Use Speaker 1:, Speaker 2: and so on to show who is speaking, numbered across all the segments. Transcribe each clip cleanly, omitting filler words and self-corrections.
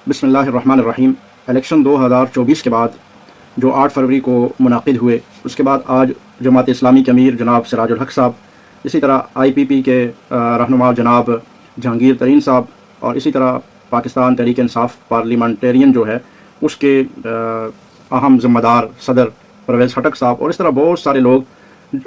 Speaker 1: बिस्मिल्लाहिर्रहमानिर्रहीम। इलेक्शन 2024 के बाद जो 8 फरवरी को मुनाकिद हुए, उसके बाद आज जमात इस्लामी के अमीर जनाब सिराजुल हक साहब, इसी तरह IPP के रहनुमा जनाब जहांगीर तरीन साहब, और इसी तरह पाकिस्तान तहरीक इंसाफ पार्लियामेंटेरियन जो है उसके अहम ज़िम्मेदार सदर परवेज़ खटक साहब, और इस तरह बहुत सारे लोग,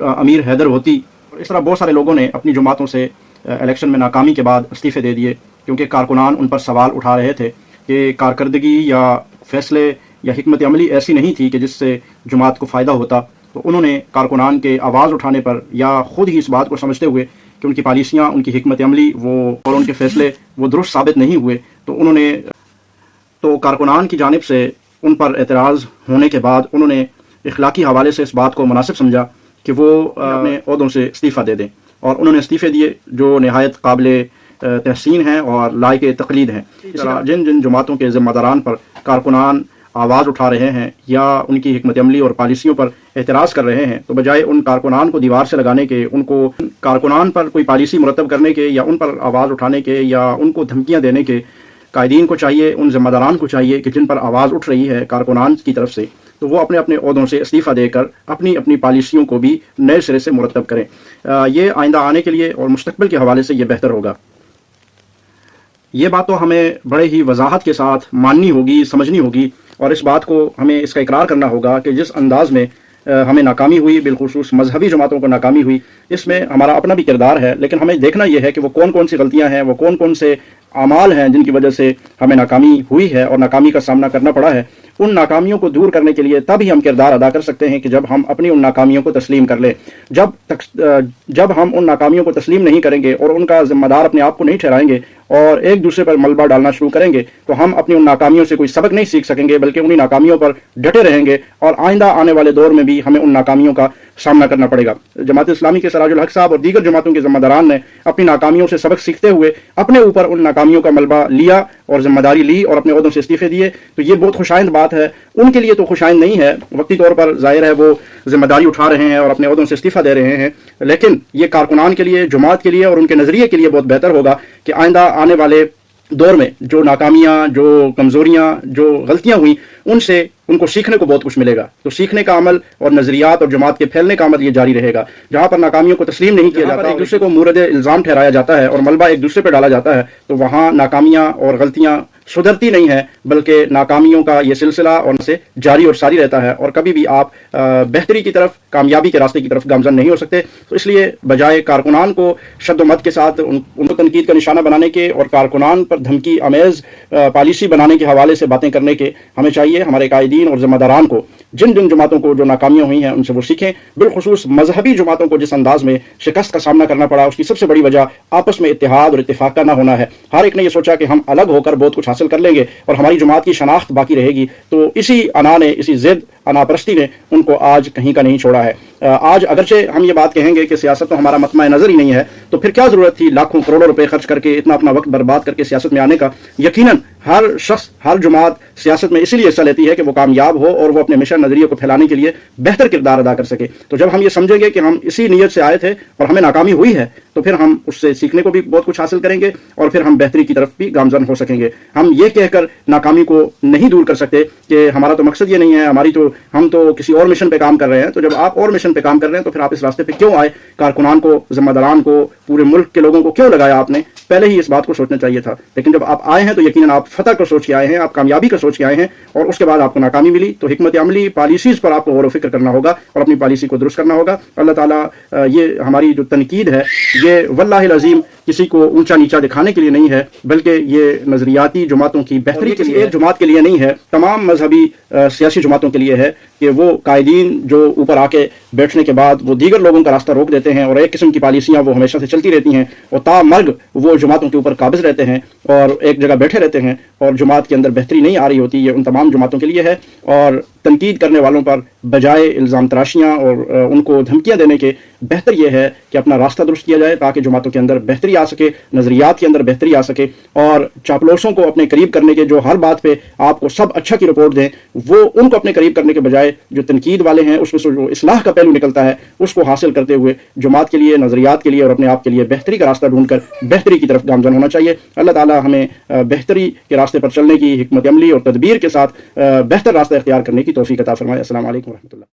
Speaker 1: अमीर हैदर होती, और इस तरह बहुत सारे लोगों ने अपनी जमातों से इलेक्शन में नाकामी के बाद इस्तीफ़े दे दिए, क्योंकि कारकुनान उन पर सवाल उठा रहे थे कि कारकर्दगी या फ़ैसले या हिकमत अमली ऐसी नहीं थी कि जिससे जमात को फ़ायदा होता। तो उन्होंने कारकुनान के आवाज़ उठाने पर, या ख़ुद ही इस बात को समझते हुए कि उनकी पॉलिसियाँ, उनकी हिकमत अमली वो और उनके फ़ैसले वो दुरुस्त साबित नहीं हुए, तो कारकुनान की जानिब से उन पर एतराज़ होने के बाद उन्होंने इखलाकी हवाले से इस बात को मुनासिब समझा कि वो अपने ओहदों से इस्तीफ़ा दे दें, और उन्होंने इस्तीफ़े दिए जो नहायत काबिल तहसीन हैं और लायक तकलीद हैं। जिन जिन जमातों के ज़िम्मेदारान पर कारकुनान आवाज़ उठा रहे हैं या उनकी हिकमत अमली और पॉलिसियों पर एतराज़ कर रहे हैं, तो बजाय उन कारकुनान को दीवार से लगाने के, उनको कारकुनान पर कोई पॉलिसी मुरतब करने के या उन पर आवाज़ उठाने के या उनको धमकियाँ देने के, कायदीन को चाहिए, उन ज़िम्मेदारान को चाहिए कि जिन पर आवाज़ उठ रही है कारकुनान की तरफ से, तो वो अपने अपने ओहदों से इस्तीफ़ा देकर अपनी अपनी पॉलिसियों को भी नए सिरे से मुरतब करें। ये आइंदा आने के लिए और मुस्तकबिल के हवाले से ये बेहतर होगा। ये बात तो हमें बड़े ही वजाहत के साथ माननी होगी, समझनी होगी, और इस बात को हमें इसका इकरार करना होगा कि जिस अंदाज में हमें नाकामी हुई, बिलखुसूस मजहबी जमातों को नाकामी हुई, इसमें हमारा अपना भी किरदार है। लेकिन हमें देखना यह है कि वो कौन कौन सी गलतियां हैं, वो कौन कौन से आमाल हैं जिनकी वजह से हमें नाकामी हुई है और नाकामी का सामना करना पड़ा है। उन नाकामियों को दूर करने के लिए तभी हम किरदार अदा कर सकते हैं कि जब हम अपनी उन नाकामियों को तस्लीम कर लें। जब हम उन नाकामियों को तस्लीम नहीं करेंगे और उनका जिम्मेदार अपने आप को नहीं ठहराएंगे और एक दूसरे पर मलबा डालना शुरू करेंगे, तो हम अपनी उन नाकामियों से कोई सबक नहीं सीख सकेंगे, बल्कि उन्हीं नाकामियों पर डटे रहेंगे, और आइंदा आने वाले दौर में भी हमें उन नाकामियों का सामना करना पड़ेगा। जमात इस्लामी के सिराजुल हक साहब और दीगर जमातों के ज़िम्मेदारान ने अपनी नाकामियों से सबक सीखते हुए अपने ऊपर उन नाकामियों का मलबा लिया और जिम्मेदारी ली और अपने ओहदों से इस्तीफे दिए। तो ये बहुत खुशाइंद बात है। उनके लिए तो खुशाइंद नहीं है, वक्ती तौर पर जाहिर है वो जिम्मेदारी उठा रहे हैं और अपने ओहदों से इस्तीफा दे रहे हैं, लेकिन ये कारकुनान के लिए, जमात के लिए और उनके नज़रिए के लिए बहुत बेहतर होगा कि आइंदा आने वाले दौर में जो नाकामियाँ, जो कमज़ोरियाँ, जो गलतियाँ हुई, उनसे उनको सीखने को बहुत कुछ मिलेगा। तो सीखने का अमल और नज़रियात और जमात के फैलने का अमल ये जारी रहेगा। जहाँ पर नाकामियों को तस्लीम नहीं किया जाता, एक दूसरे को मूरद इल्ज़ाम ठहराया जाता है और मलबा एक दूसरे पर डाला जाता है, तो वहाँ नाकामियाँ और गलतियाँ सुधरती नहीं है, बल्कि नाकामियों का ये सिलसिला और से जारी और सारी रहता है, और कभी भी आप बेहतरी की तरफ, कामयाबी के रास्ते की तरफ गामजन नहीं हो सकते। तो इसलिए बजाय कारकुनान को शद्द मत के साथ उनको तनकीद का निशाना बनाने के और कारकुनान पर धमकी अमेज़ पॉलिसी बनाने के हवाले से बातें करने के, हमें चाहिए हमारे कायदीन और ज़िम्मेदारान को जिन जिन जमातों को जो नाकामियाँ हुई हैं उनसे वो सीखें। बिलखुसूस मजहबी जमातों को जिस अंदाज में शिकस्त का सामना करना पड़ा, उसकी सबसे बड़ी वजह आपस में इत्तेहाद और इत्तेफाक का ना होना है। हर एक ने ये सोचा कि हम अलग होकर बहुत कुछ हासिल कर लेंगे और हमारी जमात की शनाख्त बाकी रहेगी। तो इसी अना ने, इसी जिद अनापरस्ती ने उनको आज कहीं का नहीं छोड़ा है। आज अगरचे हम ये बात कहेंगे कि सियासत तो हमारा मतमा नज़र ही नहीं है, तो फिर क्या ज़रूरत थी लाखों करोड़ों रुपए खर्च करके, इतना अपना वक्त बर्बाद करके सियासत में आने का। यकीनन हर शख्स, हर जमात सियासत में इसीलिए हिस्सा लेती है कि वो कामयाब हो और वो अपने मिशन नज़रिए को फैलाने के लिए बेहतर किरदार अदा कर सके। तो जब हम ये समझेंगे कि हम इसी नीयत से आए थे और हमें नाकामी हुई है, तो फिर हम उससे सीखने को भी बहुत कुछ हासिल करेंगे और फिर हम बेहतरी की तरफ भी गामजन हो सकेंगे। हम ये कहकर नाकामी को नहीं दूर कर सकते कि हमारा तो मकसद ये नहीं है, हम तो किसी और मिशन पे काम कर रहे हैं। तो जब आप और मिशन पे काम कर रहे हैं, तो फिर आप इस रास्ते पे क्यों आए? कारकुनान को, ज़िम्मेदारान को, पूरे मुल्क के लोगों को क्यों लगाया आपने? पहले ही इस बात को सोचना चाहिए था। लेकिन जब आप आए हैं तो यकीनन आप फतह को सोच के आए हैं, आप कामयाबी का सोच के आए हैं, और उसके बाद आपको नाकामी मिली, तो हिकमत अमली, पॉलिसीज़ पर आपको गौर व फिक्र करना होगा और अपनी पॉलिसी को दुरुस्त करना होगा। अल्लाह ताला ये हमारी जो तनकीद है, ये वल्लाहिल अज़ीम किसी को ऊंचा नीचा दिखाने के लिए नहीं है, बल्कि ये नज़रियाती जमातों की बेहतरी के लिए, एक जमात के लिए नहीं है, तमाम मजहबी सियासी जमातों के लिए है कि वो कायदीन जो ऊपर आके बैठने के बाद वो दीगर लोगों का रास्ता रोक देते हैं और एक किस्म की पॉलिसियाँ वो हमेशा से चलती रहती हैं, और तामर्ग वो जमातों के ऊपर काबिज रहते हैं और एक जगह बैठे रहते हैं, और जमात के अंदर बेहतरी नहीं आ रही होती। ये उन तमाम जमातों के लिए है। और تنقید کرنے والوں پر بجائے الزام تراشیاں اور ان کو دھمکیاں دینے کے بہتر یہ ہے کہ اپنا راستہ درست کیا جائے تاکہ جماعتوں کے اندر بہتری آ سکے، نظریات کے اندر بہتری آ سکے، اور چاپلوسوں کو اپنے قریب کرنے کے، جو ہر بات پہ آپ کو سب اچھا کی رپورٹ دیں، وہ ان کو اپنے قریب کرنے کے بجائے جو تنقید والے ہیں اس میں سے جو اصلاح کا پہلو نکلتا ہے اس کو حاصل کرتے ہوئے جماعت کے لیے، نظریات کے لیے اور اپنے آپ کے لیے بہتری کا راستہ ڈھونڈ کر بہتری کی طرف گامزن ہونا چاہیے۔ اللہ تعالی ہمیں بہتری کے راستے پر چلنے کی حکمت عملی اور تدبیر کے ساتھ بہتر راستہ اختیار کرنے کی توفیق عطا فرمائے۔ السلام علیکم ورحمۃ اللہ۔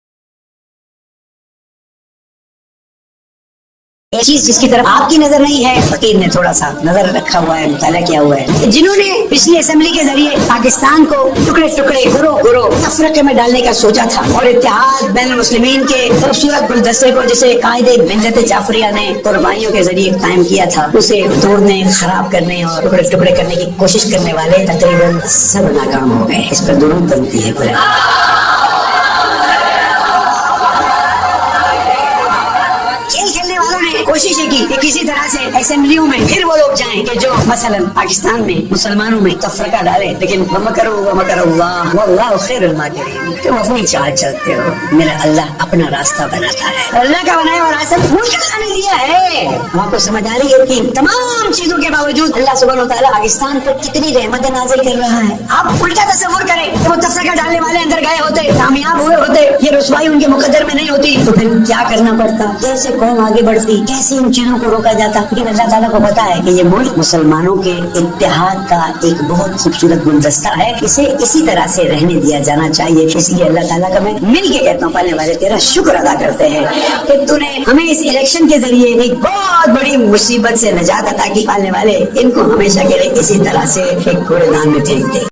Speaker 2: ایک چیز جس کی طرف آپ کی نظر نہیں ہے، فقیر نے تھوڑا سا نظر رکھا ہوا ہے، مطالعہ کیا ہوا ہے، جنہوں نے پچھلی اسمبلی کے ذریعے پاکستان کو ٹکڑے ٹکڑے، گروہ تفرقے میں ڈالنے کا سوچا تھا، اور اتحاد بین المسلمین کے خوبصورت گلدستے کو جسے قائد ملت جعفریہ نے قربانیوں کے ذریعے قائم کیا تھا، اسے توڑنے، خراب کرنے اور ٹکڑے ٹکڑے کرنے کی کوشش کرنے والے تقریباً سب ناکام ہو گئے۔ اس پر درود بنتی ہے پورے۔ کوشش ہے کہ کسی طرح سے اسمبلیوں میں پھر وہ لوگ جائیں کہ جو مثلا پاکستان میں مسلمانوں میں تفرقہ ڈالے، لیکن ومکر اللہ واللہ خیر الماکرین، تم اپنی چال چلتے ہو، میرا اللہ اپنا راستہ بناتا ہے، اللہ کا بنایا ہوا راستہ ملک اللہ نے دیا ہے۔ ہم آپ کو سمجھ آ رہی ہے کہ تمام چیزوں کے باوجود اللہ سبحانہ وتعالیٰ پاکستان پر کتنی رحمت نازل کر رہا ہے۔ آپ الٹا تصور کریں کہ وہ تفرقہ ڈالنے والے اندر گئے ہوتے، کامیاب ہوئے ہوتے، یہ رسوائی ان کے مقدر میں نہیں ہوتی، تو پھر کیا کرنا پڑتا، کیسے قوم آگے بڑھتی، کیسے ان چیزوں کو روکا جاتا۔ لیکن اللہ تعالیٰ کو پتا ہے کہ یہ ملک مسلمانوں کے اتحاد کا ایک بہت خوبصورت گلدستہ ہے، اسے اسی طرح سے رہنے دیا جانا چاہیے۔ اس لیے اللہ تعالیٰ کا میں مل کے کہتا ہوں، پالنے والے تیرا شکر ادا کرتے ہیں کہ تو نے ہمیں اس الیکشن کے ذریعے ایک بہت بڑی مصیبت سے نجات عطا کی۔ پالنے والے ان کو ہمیشہ کے لیے اسی طرح سے ایک کوڑے دان میں پھینک دے۔